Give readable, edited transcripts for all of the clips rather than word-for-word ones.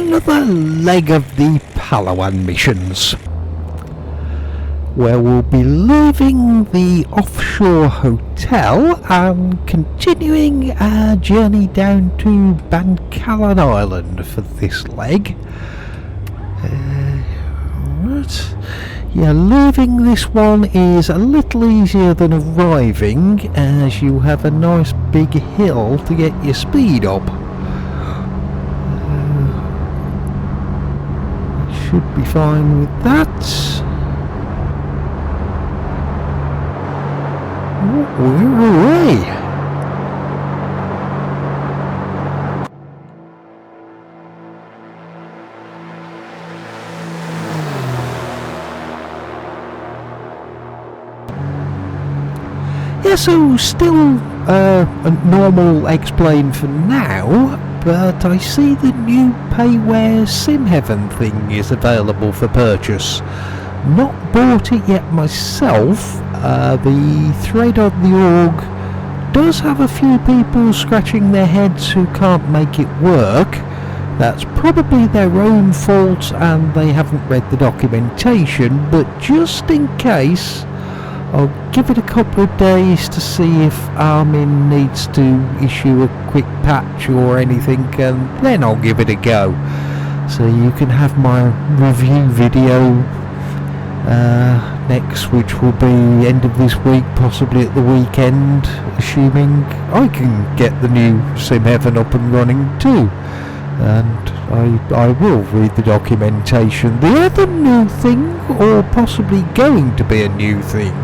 another leg of the Palawan missions, where we'll be leaving the offshore hotel and continuing our journey down to Bangkalan Island for this leg. Yeah, leaving this one is a little easier than arriving, as you have a nice big hill to get your speed up. Should be fine with that. We're away. Yeah, so still a normal explain for now, but I see the new Payware Sim Heaven thing is available for purchase. Not bought it yet myself. The thread on the org does have a few people scratching their heads who can't make it work. That's probably their own fault and they haven't read the documentation, but just in case, I'll give it a couple of days to see if Armin needs to issue a quick patch or anything, and then I'll give it a go. So you can have my review video next, which will be end of this week, possibly at the weekend, assuming I can get the new Sim Heaven up and running too. And I will read the documentation. The other new thing, or possibly going to be a new thing,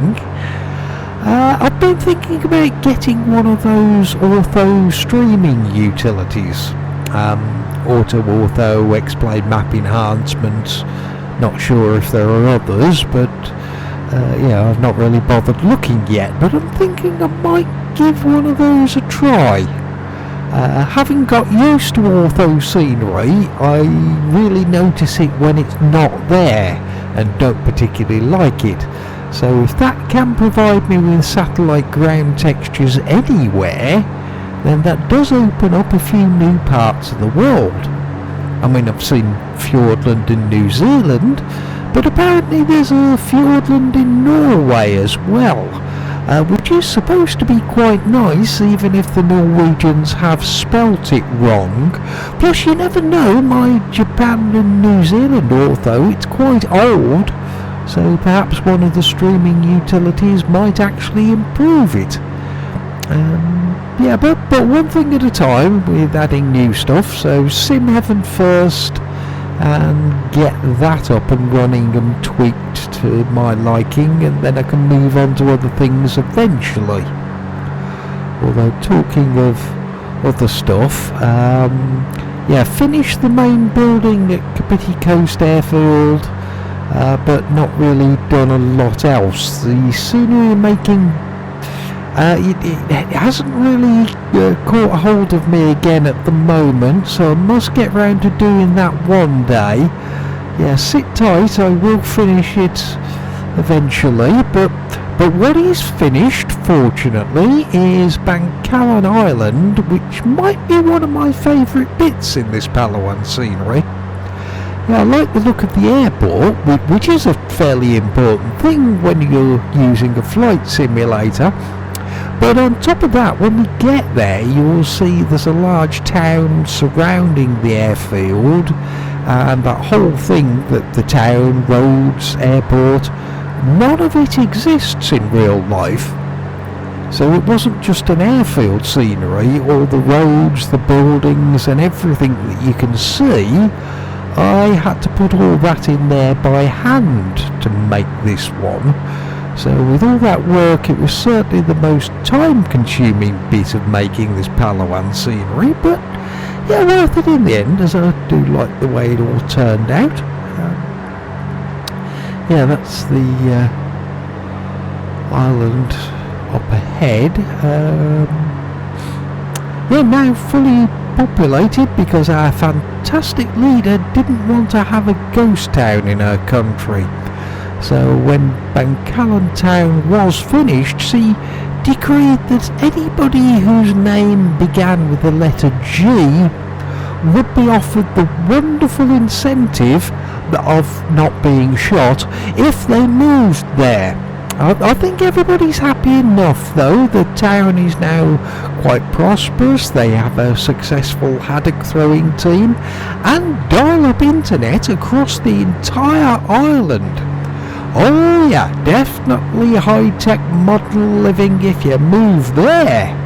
I've been thinking about getting one of those ortho streaming utilities. Auto, explain map enhancement. Not sure if there are others, but yeah, I've not really bothered looking yet. But I'm thinking I might give one of those a try. Having got used to ortho scenery, I really notice it when it's not there and don't particularly like it. So if that can provide me with satellite ground textures anywhere, then that does open up a few new parts of the world. I mean, I've seen Fjordland in New Zealand, but apparently there's a Fjordland in Norway as well. Which is supposed to be quite nice, even if the Norwegians have spelt it wrong. Plus, you never know, my Japan and New Zealand ortho, it's quite old, so perhaps one of the streaming utilities might actually improve it. Yeah, but one thing at a time with adding new stuff, so Sim Heaven first, and get that up and running and tweaked to my liking, and then I can move on to other things eventually. Although, talking of other stuff, yeah, finished the main building at Kapiti Coast Airfield, but not really done a lot else. The scenery making, it hasn't really caught a hold of me again at the moment, so I must get round to doing that one day. Yeah, sit tight, I will finish it eventually, but what is finished, fortunately, is Bangkalan Island, which might be one of my favourite bits in this Palawan scenery. Yeah, I like the look of the airport, which is a fairly important thing when you're using a flight simulator. But on top of that, when we get there, you'll see there's a large town surrounding the airfield, and that whole thing, the town, roads, airport, none of it exists in real life. So it wasn't just an airfield scenery, all the roads, the buildings and everything that you can see. I had to put all that in there by hand to make this one. So with all that work, it was certainly the most time-consuming bit of making this Palawan scenery, but yeah, worth it in the end, as I do like the way it all turned out. Yeah, that's the island up ahead. Yeah, now fully populated because our fantastic leader didn't want to have a ghost town in her country. So when Bangkalan town was finished, she decreed that anybody whose name began with the letter G would be offered the wonderful incentive of not being shot if they moved there. I think everybody's happy enough though. The town is now quite prosperous. They have a successful haddock throwing team and dial-up internet across the entire island. Oh yeah, definitely high-tech modern living if you move there.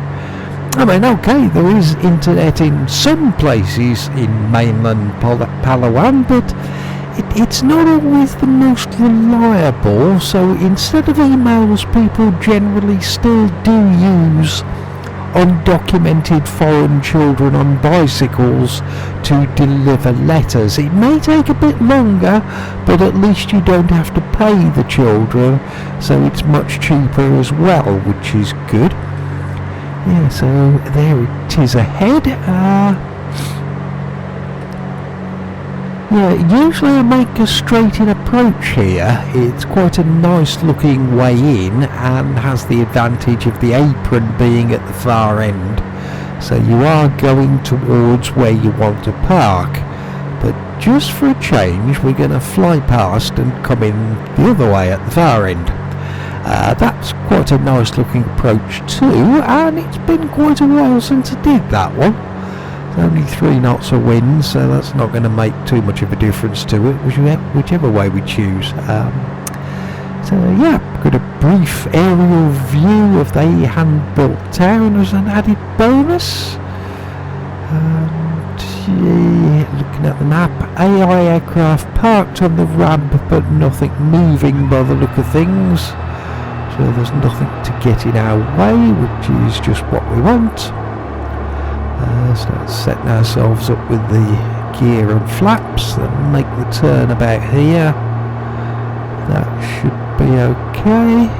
I mean, okay, there is internet in some places in mainland Palawan, but it's not always the most reliable, so instead of emails, people generally still do use undocumented foreign children on bicycles to deliver letters. It may take a bit longer, but at least you don't have to pay the children, so it's much cheaper as well, which is good. Yeah, so there it is ahead. Yeah, usually I make a straight-in approach here. It's quite a nice looking way in and has the advantage of the apron being at the far end. So you are going towards where you want to park. But just for a change, we're going to fly past and come in the other way at the far end. That's quite a nice looking approach too, and it's been quite a while since I did that one. Only 3 knots of wind, so that's not going to make too much of a difference to it, whichever way we choose. So yeah, got a brief aerial view of the hand-built town as an added bonus. And yeah, looking at the map, AI aircraft parked on the ramp, but nothing moving by the look of things. So there's nothing to get in our way, which is just what we want. So let's set ourselves up with the gear and flaps and make the turn about here. That should be okay.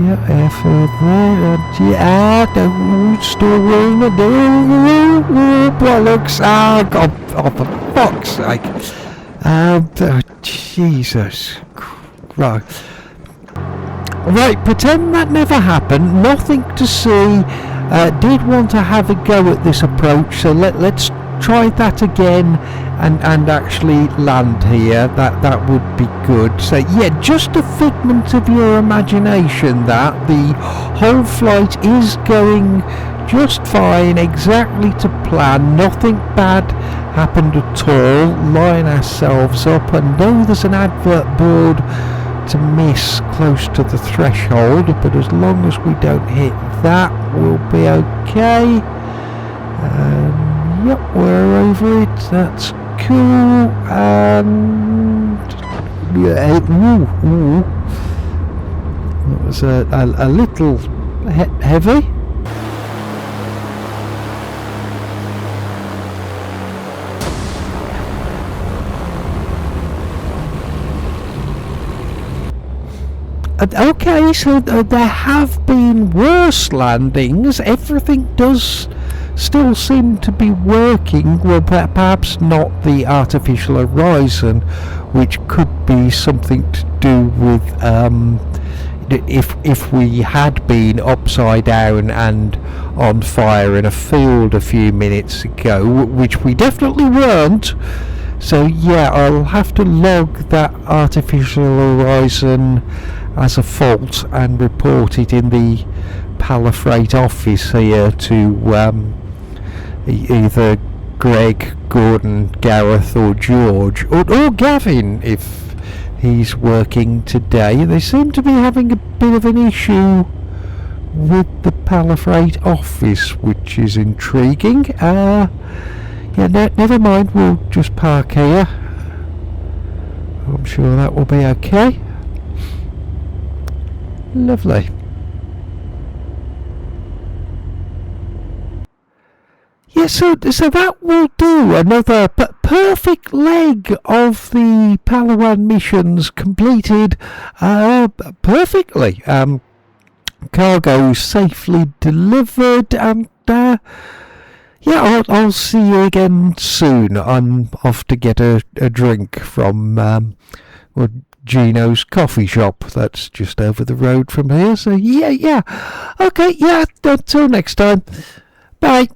Yeah, airfield there. And yeah, don't still wearing a door. Bollocks! Ah, God, oh, for fuck's sake! Oh, Jesus Christ! Right, pretend that never happened. Nothing to see. Did want to have a go at this approach, so let's try that again and actually land here. That would be good. So yeah, just a figment of your imagination. That the whole flight is going just fine, exactly to plan. Nothing bad happened at all. Line ourselves up. I know there's an advert board to miss close to the threshold, but as long as we don't hit that, we'll be okay. Yep, we're over it. That's cool. And yeah, that was a little heavy. Okay, so there have been worse landings. Everything does still seem to be working. Well, perhaps not the artificial horizon, which could be something to do with if we had been upside down and on fire in a field a few minutes ago, which we definitely weren't. So yeah, I'll have to log that artificial horizon as a fault and report it in the Palafreight office here to either Greg, Gordon, Gareth or George or Gavin if he's working today. They seem to be having a bit of an issue with the Palafreight office, which is intriguing. Yeah, never mind, we'll just park here. I'm sure that will be okay. Lovely. Yeah, so that will do. Another perfect leg of the Palawan missions completed perfectly. Cargo safely delivered, and yeah, I'll see you again soon. I'm off to get a drink from Gino's coffee shop that's just over the road from here. So yeah, okay, yeah, until next time, bye.